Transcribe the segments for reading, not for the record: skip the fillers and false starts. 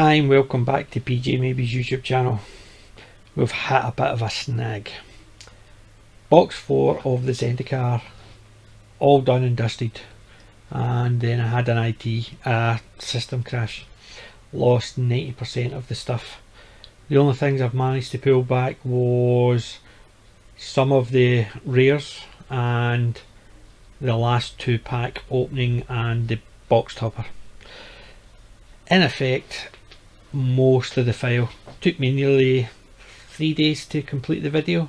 Hi and welcome back to PJ Maybe's YouTube channel. We've hit a bit of a snag. Box 4 of the Zendikar, all done and dusted, and then I had an IT system crash. Lost 90% of the stuff. The only things I've managed to pull back was some of the rares and the last 2-pack opening and the box topper. In effect, most of the file. Took me nearly 3 days to complete the video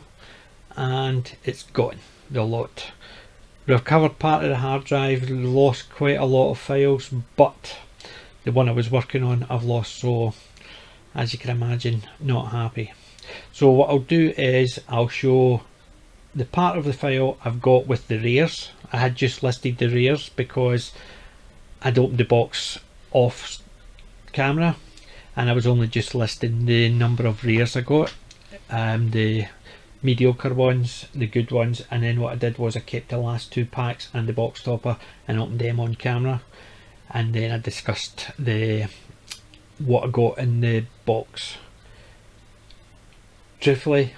and it's gone, the lot. Recovered part of the hard drive, lost quite a lot of files, but the one I was working on I've lost, so as you can imagine, not happy. So what I'll do is I'll show the part of the file I've got with the rares. I had just listed the rares because I'd opened the box off camera and I was only just listing the number of rares I got, the mediocre ones, the good ones, and then what I did was I kept the last 2 packs and the box topper and opened them on camera, and then I discussed what I got in the box. Truthfully,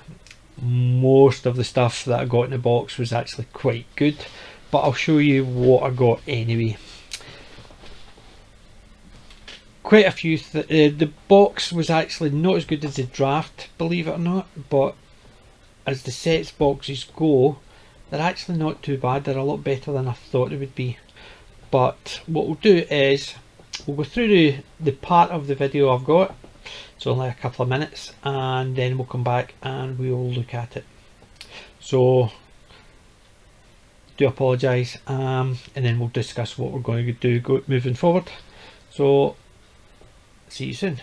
most of the stuff that I got in the box was actually quite good, but I'll show you what I got anyway. Quite a few the box was actually not as good as the draft, believe it or not, but as the sets boxes go, they're actually not too bad. They're a lot better than I thought they would be. But what we'll do is we'll go through the part of the video I've got. It's only a couple of minutes, and then we'll come back and we'll look at it. So do apologise, and then we'll discuss what we're going to do moving forward. So see you soon.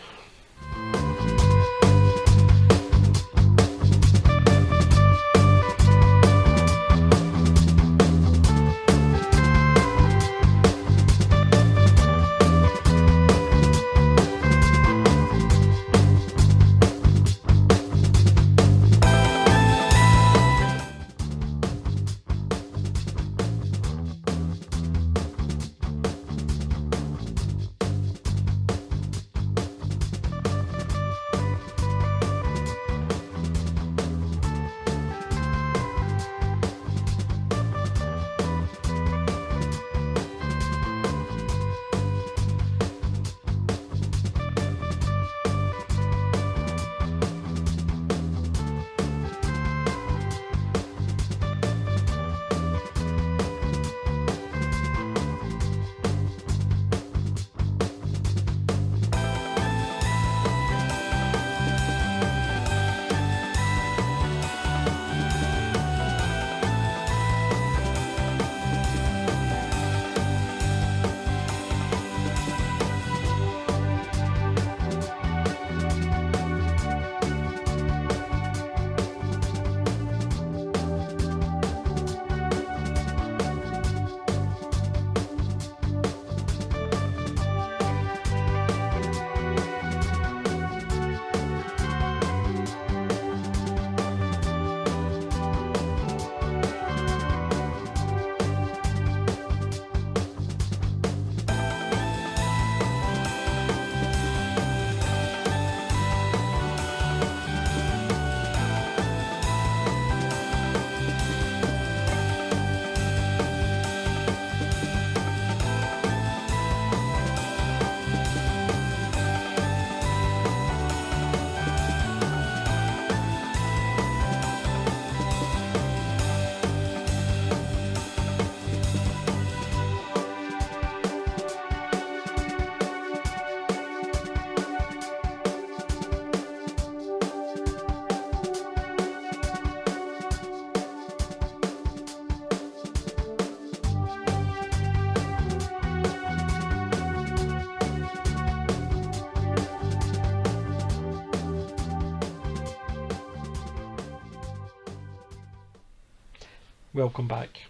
Welcome back.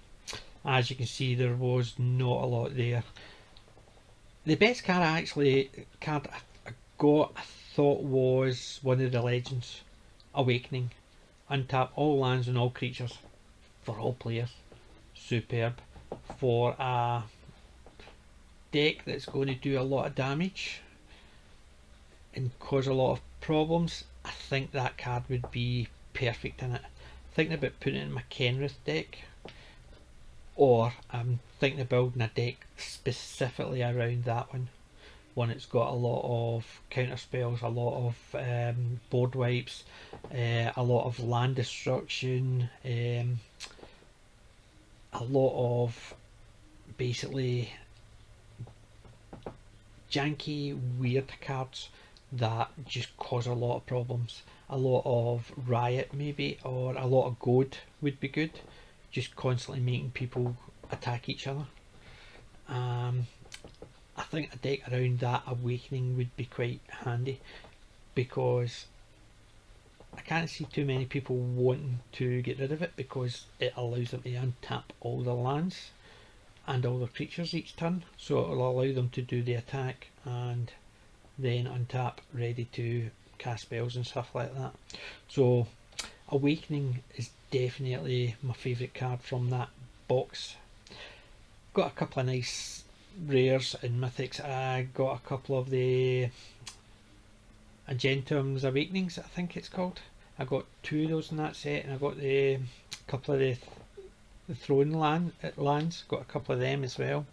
As you can see, there was not a lot there. The best card I got, I thought, was one of the Legends, Awakening. Untap all lands and all creatures for all players. Superb for a deck that's going to do a lot of damage. and cause a lot of problems, I think that card would be perfect in it. Thinking about putting it in my Kenrith deck, or I'm thinking of building a deck specifically around that one. One that's got a lot of counter spells, a lot of board wipes, a lot of land destruction, a lot of basically janky, weird cards that just cause a lot of problems. A lot of riot, maybe, or a lot of goad would be good. Just constantly making people attack each other. I think a deck around that Awakening would be quite handy, because I can't see too many people wanting to get rid of it, because it allows them to untap all the lands and all the creatures each turn, so it'll allow them to do the attack and then untap, ready to cast spells and stuff like that. So Awakening is definitely my favourite card from that box. Got a couple of nice rares and mythics. I got a couple of the Argentum's Awakenings, I think it's called. I got 2 of those in that set, and I got the couple of the throne lands, got a couple of them as well.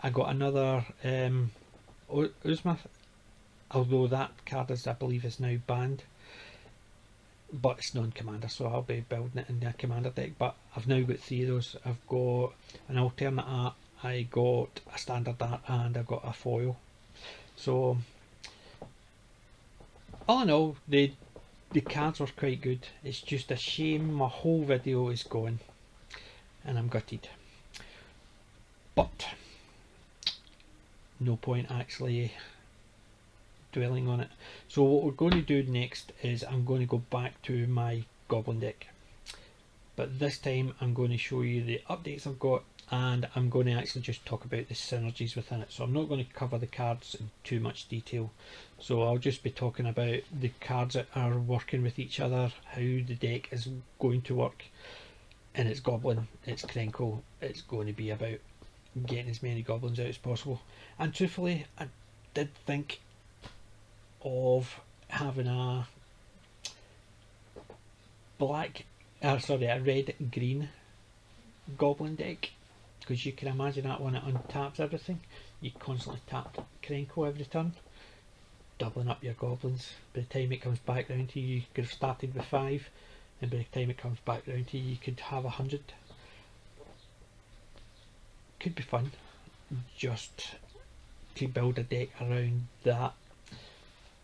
I got another Uzma, although that card is, I believe, is now banned, but it's non-commander, so I'll be building it in the commander deck. But I've now got 3 of those. I've got an alternate art, I got a standard art, and I've got a foil. So all in all, the cards were quite good. It's just a shame my whole video is gone, and I'm gutted. But no point actually dwelling on it. So what we're going to do next is I'm going to go back to my Goblin deck, but this time I'm going to show you the updates I've got, and I'm going to actually just talk about the synergies within it. So I'm not going to cover the cards in too much detail, so I'll just be talking about the cards that are working with each other, how the deck is going to work. And it's Goblin, it's Krenko, it's going to be about getting as many goblins out as possible. And truthfully, I did think of having a a red green goblin deck, because you can imagine that one, it untaps everything. You constantly tap Krenko every turn, doubling up your goblins. By the time it comes back round to you, you could have started with 5, and by the time it comes back round to you, you could have 100. Could be fun just to build a deck around that.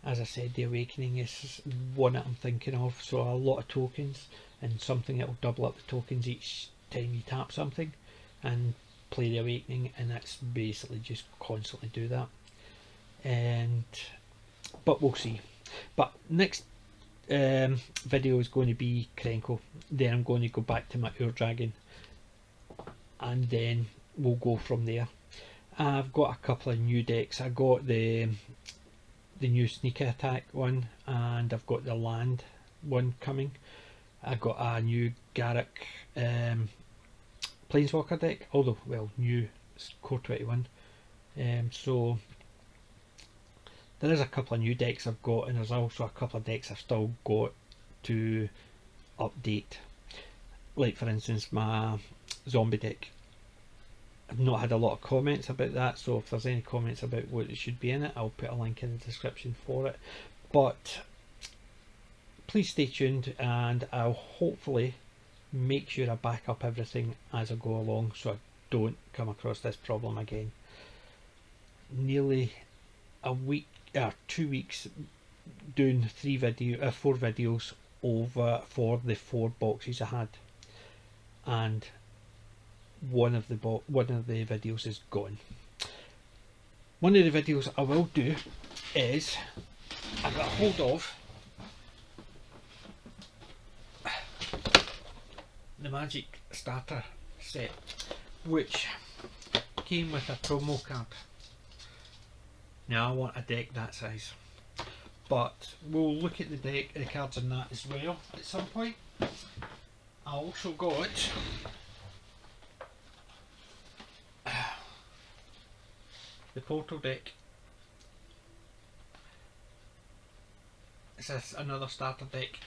As I said, the Awakening is one that I'm thinking of, so a lot of tokens and something that will double up the tokens each time you tap something, and play the Awakening, and that's basically just constantly do that. But we'll see. But next video is going to be Krenko, then I'm going to go back to my Ur Dragon, and then we'll go from there. I've got a couple of new decks. I got the new sneak attack one, and I've got the land one coming. I got a new Garrick Planeswalker deck, although, well, new Core 21. So there is a couple of new decks I've got, and there's also a couple of decks I've still got to update. Like, for instance, my zombie deck. I've not had a lot of comments about that, so if there's any comments about what it should be in it, I'll put a link in the description for it. But please stay tuned, and I'll hopefully make sure I back up everything as I go along, so I don't come across this problem again. Nearly a week, 2 weeks doing 4 videos over for the 4 boxes I had, and one of the videos is gone. One of the videos I will do is I got hold of the Magic Starter set, which came with a promo card. Now I want a deck that size, but we'll look at the cards in that as well at some point. I also got the Portal deck, it's another starter deck.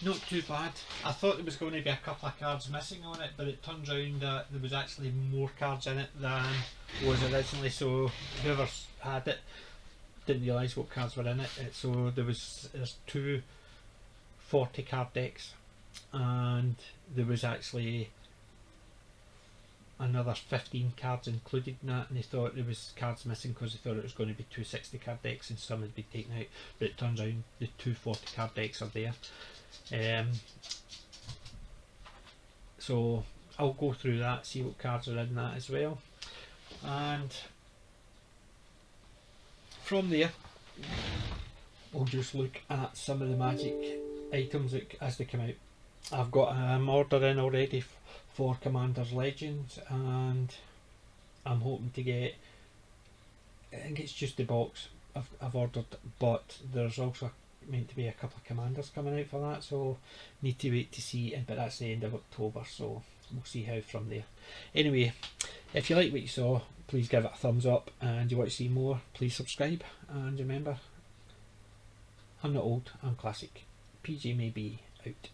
Not too bad. I thought there was going to be a couple of cards missing on it, but it turns out that there was actually more cards in it than was originally, so whoever had it didn't realise what cards were in it. So there's two 40 card decks, and there was actually another 15 cards included in that, and they thought there was cards missing because they thought it was going to be two 60 card decks and some had been taken out, but it turns out the two 40 card decks are there. So I'll go through that, see what cards are in that as well, and from there we'll just look at some of the magic items as they come out. I've got ordering already for Commander's Legends, and I'm hoping to get, I think it's just the box I've ordered, but there's also meant to be a couple of Commanders coming out for that, so need to wait to see, but that's the end of October, so we'll see how from there. Anyway, if you like what you saw, please give it a thumbs up, and you want to see more, please subscribe, and remember, I'm not old, I'm classic. PJ may be out.